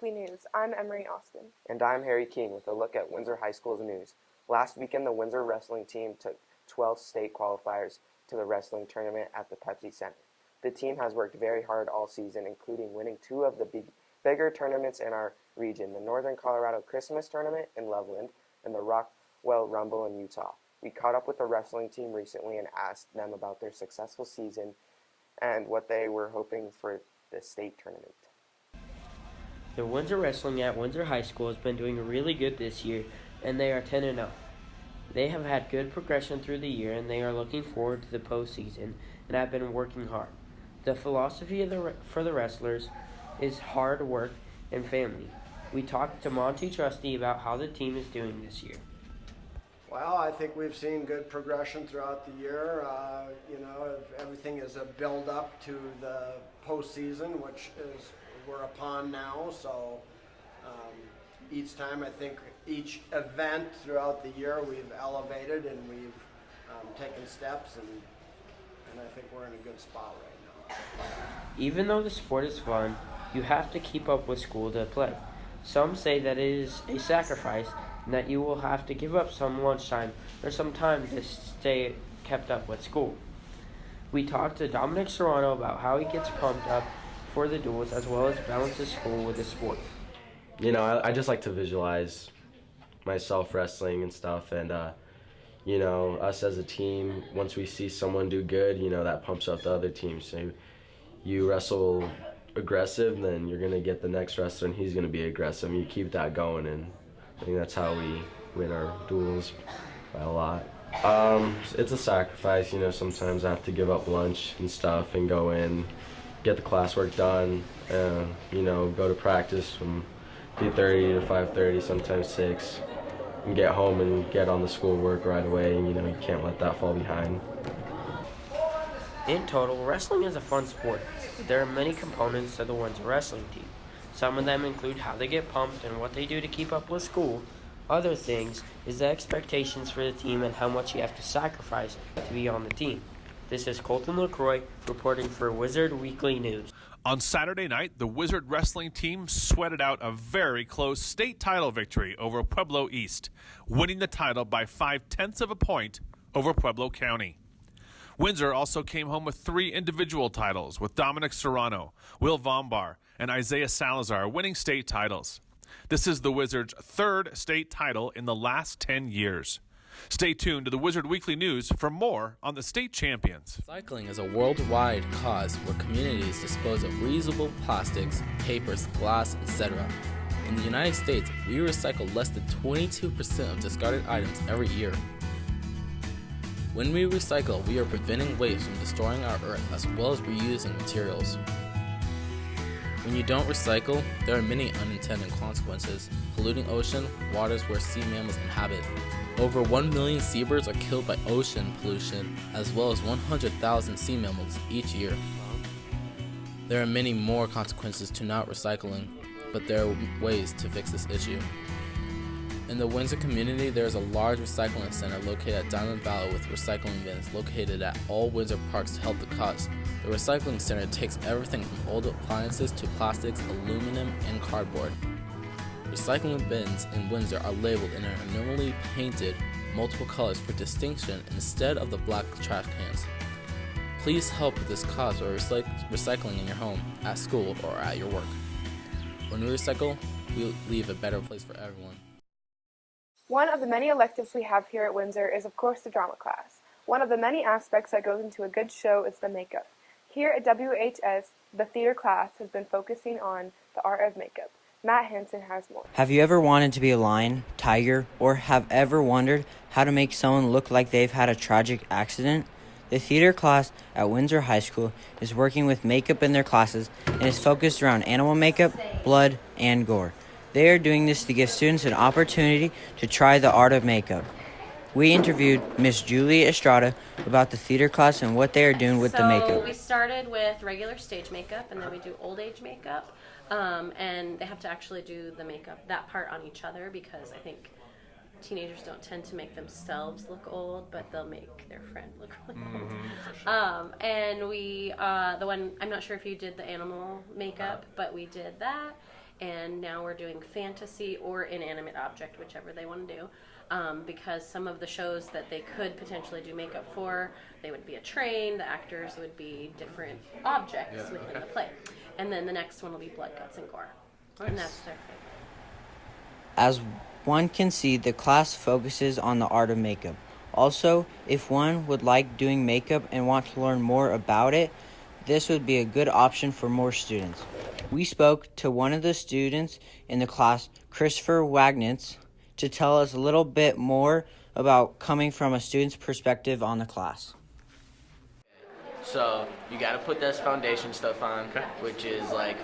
Weekly News. I'm Emory Austin. And I'm Harry King with a look at Windsor High School's news. Last weekend, the Windsor wrestling team took 12 state qualifiers to the wrestling tournament at the Pepsi Center. The team has worked very hard all season, including winning two of the bigger tournaments in our region, the Northern Colorado Christmas Tournament in Loveland and the Rockwell Rumble in Utah. We caught up with the wrestling team recently and asked them about their successful season and what they were hoping for the state tournament. The Windsor Wrestling at Windsor High School has been doing really good this year, and they are 10-0. They have had good progression through the year, and they are looking forward to the postseason and have been working hard. The philosophy for the wrestlers is hard work and family. We talked to Monty Trusty about how the team is doing this year. Well, I think we've seen good progression throughout the year. Everything is a build-up to the postseason, which is we're upon now. So each time, I think each event throughout the year, we've elevated and we've taken steps, and I think we're in a good spot right now. Even though the sport is fun, you have to keep up with school to play. Some say that it is a sacrifice and that you will have to give up some lunchtime or some time to stay kept up with school. We talked to Dominic Serrano about how he gets pumped up for the duels as well as balances school with the sport. I just like to visualize myself wrestling and stuff, and us as a team, once we see someone do good, that pumps up the other team. So you wrestle aggressive, then you're going to get the next wrestler and he's going to be aggressive, and you keep that going, and I think that's how we win our duels by a lot. It's a sacrifice, sometimes I have to give up lunch and stuff and go in, get the classwork done, go to practice from 3:30 to 5:30, sometimes 6, and get home and get on the schoolwork right away. You can't let that fall behind. In total, wrestling is a fun sport. There are many components to the Windsor wrestling team. Some of them include how they get pumped and what they do to keep up with school. Other things is the expectations for the team and how much you have to sacrifice to be on the team. This is Colton LaCroix reporting for Wizard Weekly News. On Saturday night, the Wizard wrestling team sweated out a very close state title victory over Pueblo East, winning the title by 0.5 of a point over Pueblo County. Windsor also came home with 3 individual titles, with Dominic Serrano, Will Vombar, and Isaiah Salazar winning state titles. This is the Wizards' 3rd state title in the last 10 years. Stay tuned to the Wizard Weekly News for more on the state champions. Recycling is a worldwide cause where communities dispose of reusable plastics, papers, glass, etc. In the United States, we recycle less than 22% of discarded items every year. When we recycle, we are preventing waste from destroying our earth as well as reusing materials. When you don't recycle, there are many unintended consequences, polluting ocean waters where sea mammals inhabit. Over 1 million seabirds are killed by ocean pollution, as well as 100,000 sea mammals each year. There are many more consequences to not recycling, but there are ways to fix this issue. In the Windsor community, there is a large recycling center located at Diamond Valley with recycling bins located at all Windsor parks to help the cause. The recycling center takes everything from old appliances to plastics, aluminum, and cardboard. Recycling bins in Windsor are labeled and are normally painted multiple colors for distinction instead of the black trash cans. Please help with this cause by recycling in your home, at school, or at your work. When we recycle, we leave a better place for everyone. One of the many electives we have here at Windsor is, of course, the drama class. One of the many aspects that goes into a good show is the makeup. Here at WHS, the theater class has been focusing on the art of makeup. Matt Hansen has more. Have you ever wanted to be a lion, tiger, or have ever wondered how to make someone look like they've had a tragic accident? The theater class at Windsor High School is working with makeup in their classes and is focused around animal makeup, blood, and gore. They are doing this to give students an opportunity to try the art of makeup. We interviewed Miss Julie Estrada about the theater class and what they are doing with the makeup. We started with regular stage makeup, and then we do old age makeup, and they have to actually do the makeup, that part on each other, because I think teenagers don't tend to make themselves look old, but they'll make their friend look really old. Sure. And we, I'm not sure if you did the animal makeup, but we did that. and now we're doing fantasy or inanimate object, whichever they want to do. Because some of the shows that they could potentially do makeup for, they would be a train, the actors would be different objects within the play. And then the next one will be blood, guts, and gore. Nice. And that's their favorite. As one can see, the class focuses on the art of makeup. Also, if one would like doing makeup and want to learn more about it, this would be a good option for more students. We spoke to one of the students in the class, Christopher Wagnitz, to tell us a little bit more about coming from a student's perspective on the class. So you got to put this foundation stuff on, which is like,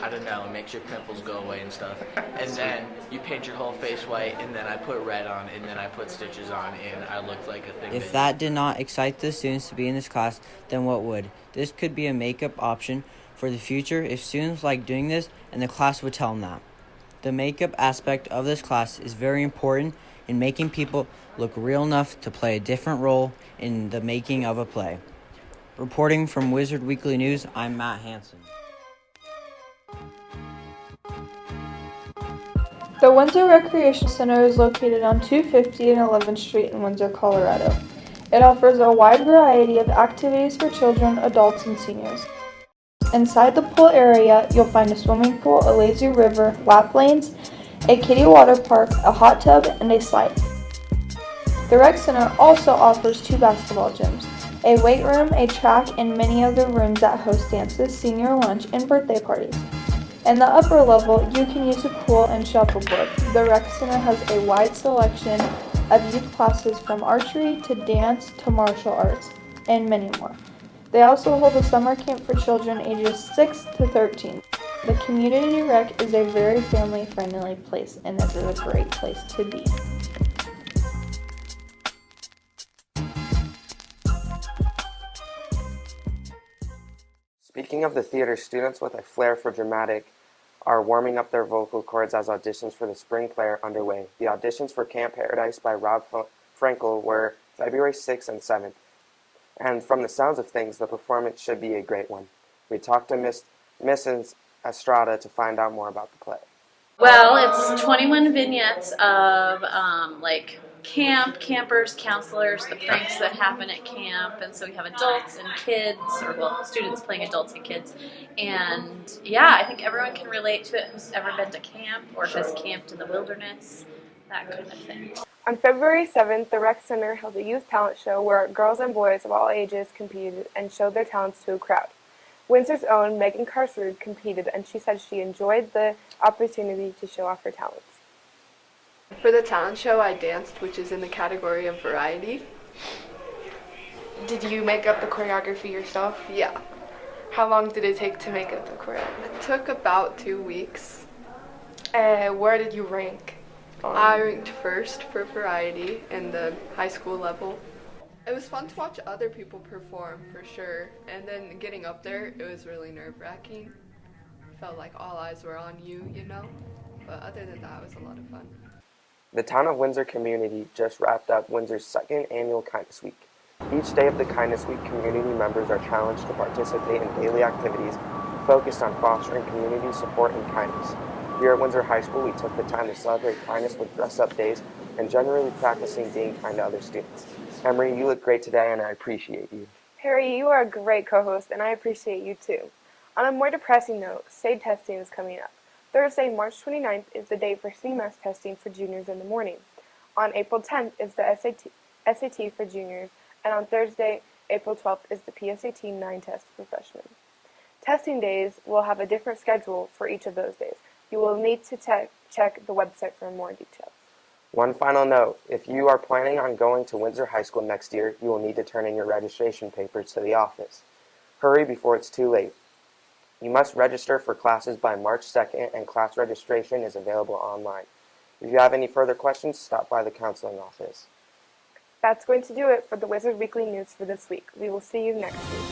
I don't know, makes your pimples go away and stuff. And then you paint your whole face white, and then I put red on, and then I put stitches on, and I look like a thing. If that did not excite the students to be in this class, then what would? This could be a makeup option for the future if students like doing this, and the class would tell them that. The makeup aspect of this class is very important in making people look real enough to play a different role in the making of a play. Reporting from Wizard Weekly News, I'm Matt Hansen. The Windsor Recreation Center is located on 250 and 11th Street in Windsor, Colorado. It offers a wide variety of activities for children, adults, and seniors. Inside the pool area, you'll find a swimming pool, a lazy river, lap lanes, a kiddie water park, a hot tub, and a slide. The Rec Center also offers 2 basketball gyms, a weight room, a track, and many other rooms that host dances, senior lunch, and birthday parties. In the upper level, you can use a pool and shuffleboard. The Rec Center has a wide selection of youth classes from archery to dance to martial arts, and many more. They also hold a summer camp for children ages 6 to 13. The community rec is a very family-friendly place, and this is a great place to be. Speaking of the theater, students with a flair for dramatic are warming up their vocal cords as auditions for the spring play are underway. The auditions for Camp Paradise by Rob Frankel were February 6th and 7th. And from the sounds of things, the performance should be a great one. We talked to Mrs. Estrada to find out more about the play. Well, it's 21 vignettes of campers, counselors, the pranks that happen at camp, and so we have adults and kids, students playing adults and kids, and yeah, I think everyone can relate to it who's ever been to camp or has camped in the wilderness, that kind of thing. On February 7th, the Rec Center held a youth talent show where girls and boys of all ages competed and showed their talents to a crowd. Windsor's own Megan Carsrud competed, and she said she enjoyed the opportunity to show off her talents. For the talent show, I danced, which is in the category of variety. Did you make up the choreography yourself? Yeah. How long did it take to make up the choreography? It took about 2 weeks. Where did you rank? I ranked first for variety in the high school level. It was fun to watch other people perform, for sure. And then getting up there, it was really nerve-wracking. Felt like all eyes were on you, you know? But other than that, it was a lot of fun. The Town of Windsor community just wrapped up Windsor's 2nd annual Kindness Week. Each day of the Kindness Week, community members are challenged to participate in daily activities focused on fostering community support and kindness. Here at Windsor High School, we took the time to celebrate kindness with dress-up days and generally practicing being kind to other students. Emory, you look great today, and I appreciate you. Harry, you are a great co-host, and I appreciate you too. On a more depressing note, state testing is coming up. Thursday, March 29th is the date for CMAS testing for juniors in the morning. On April 10th is the SAT for juniors, and on Thursday, April 12th is the PSAT 9 test for freshmen. Testing days will have a different schedule for each of those days. You will need to check the website for more details. One final note, if you are planning on going to Windsor High School next year, you will need to turn in your registration papers to the office. Hurry before it's too late. You must register for classes by March 2nd, and class registration is available online. If you have any further questions, stop by the counseling office. That's going to do it for the Wizard Weekly News for this week. We will see you next week.